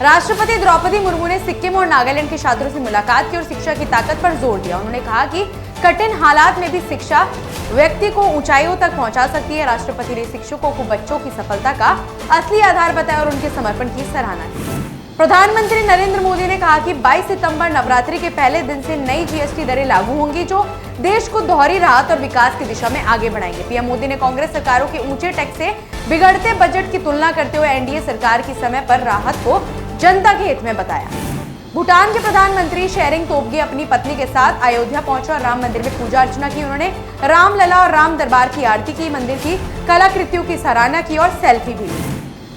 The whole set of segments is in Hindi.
राष्ट्रपति द्रौपदी मुर्मू ने सिक्किम और नागालैंड के छात्रों से मुलाकात की और शिक्षा की ताकत पर जोर दिया। उन्होंने कहा कि कठिन हालात में भी शिक्षा व्यक्ति को ऊंचाइयों तक पहुंचा सकती है। राष्ट्रपति ने शिक्षकों को बच्चों की सफलता का असली आधार बताया और उनके समर्पण की सराहना की। प्रधानमंत्री नरेंद्र मोदी ने कहा कि 22 सितंबर नवरात्रि के पहले दिन से नई जीएसटी दरें लागू होंगी, जो देश को दोहरी राहत और विकास की दिशा में आगे बढ़ाएंगे। पीएम मोदी ने कांग्रेस सरकारों के ऊंचे टैक्स से बिगड़ते बजट की तुलना करते हुए एनडीए सरकार की समय पर राहत को जनता के हित में बताया। भूटान के प्रधानमंत्री शेरिंग तोब्गे अपनी पत्नी के साथ अयोध्या पहुंचे और राम मंदिर में पूजा अर्चना की। उन्होंने रामलला और राम दरबार की आरती की, मंदिर की कलाकृतियों की सराहना की और सेल्फी भी ली।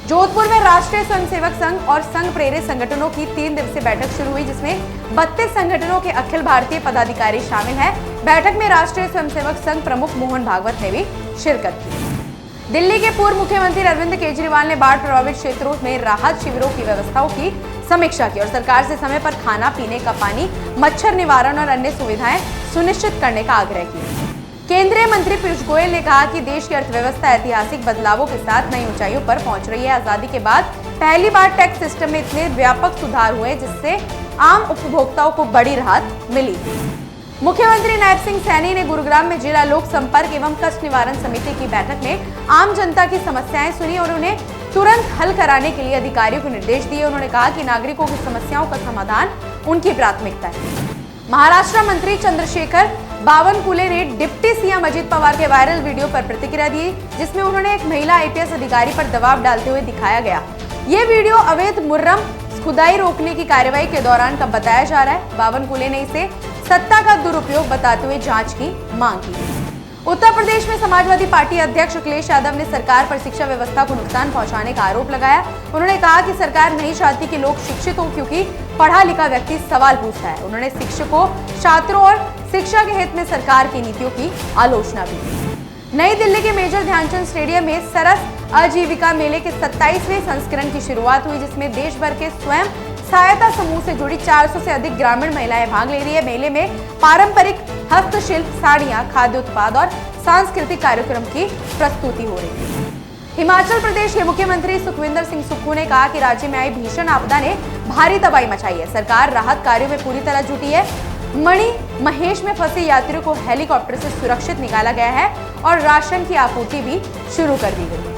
जोधपुर में राष्ट्रीय स्वयंसेवक संघ और संघ प्रेरित संगठनों की 3 दिवसीय बैठक शुरू हुई, जिसमें 32 संगठनों के अखिल भारतीय पदाधिकारी शामिल हैं। बैठक में राष्ट्रीय स्वयंसेवक संघ प्रमुख मोहन भागवत ने भी शिरकत की। दिल्ली के पूर्व मुख्यमंत्री अरविंद केजरीवाल ने बाढ़ प्रभावित क्षेत्रों में राहत शिविरों की व्यवस्थाओं की समीक्षा की और सरकार से समय पर खाना, पीने का पानी, मच्छर निवारण और अन्य सुविधाएं सुनिश्चित करने का आग्रह किया। केंद्रीय मंत्री पीयूष गोयल ने कहा कि देश की अर्थव्यवस्था ऐतिहासिक बदलावों के साथ नई ऊंचाइयों पर पहुंच रही है। आजादी के बाद पहली बार टैक्स सिस्टम में इतने व्यापक सुधार हुए जिससे आम उपभोक्ताओं को बड़ी राहत मिली। मुख्यमंत्री नायब सिंह सैनी ने गुरुग्राम में जिला लोक संपर्क एवं कष्ट निवारण समिति की बैठक में आम जनता की समस्याएं सुनी और उन्हें तुरंत हल कराने के लिए अधिकारियों को निर्देश दिए। उन्होंने कहा कि नागरिकों की समस्याओं का समाधान उनकी प्राथमिकता है। महाराष्ट्र मंत्री चंद्रशेखर बावनकुले ने डिप्टी सीएम अजित पवार के वायरल वीडियो पर प्रतिक्रिया दी, जिसमें उन्होंने एक महिला आईपीएस अधिकारी पर दबाव डालते हुए दिखाया गया। ये वीडियो अवैध मुर्रम खुदाई रोकने की कार्रवाई के दौरान का बताया जा रहा है। बावनकुले ने इसे सत्ता का दुरुपयोग बताते हुए जांच की मांग की। उत्तर प्रदेश में समाजवादी पार्टी अध्यक्ष अखिलेश यादव ने सरकार पर शिक्षा व्यवस्था को नुकसान पहुंचाने का आरोप लगाया। उन्होंने कहा कि सरकार नहीं चाहती कि लोग शिक्षित हों, क्योंकि पढ़ा लिखा व्यक्ति सवाल पूछता है। उन्होंने शिक्षकों, छात्रों और शिक्षा के हित में सरकार की नीतियों की आलोचना भी की। नई दिल्ली के मेजर ध्यानचंद स्टेडियम में सरस आजीविका मेले के 27वें संस्करण की शुरुआत हुई, जिसमें देश भर के स्वयं सहायता समूह से जुड़ी 400 से अधिक ग्रामीण महिलाएं भाग ले रही है। मेले में पारंपरिक हस्तशिल्प, साड़ियां, खाद्य उत्पाद और सांस्कृतिक कार्यक्रम की प्रस्तुति हो रही है। हिमाचल प्रदेश के मुख्यमंत्री सुखविंदर सिंह सुक्खू ने कहा कि राज्य में आई भीषण आपदा ने भारी तबाही मचाई है। सरकार राहत कार्यों में पूरी तरह जुटी है। मणि महेश में फंसे यात्रियों को हेलीकॉप्टर से सुरक्षित निकाला गया है और राशन की आपूर्ति भी शुरू कर दी गई है।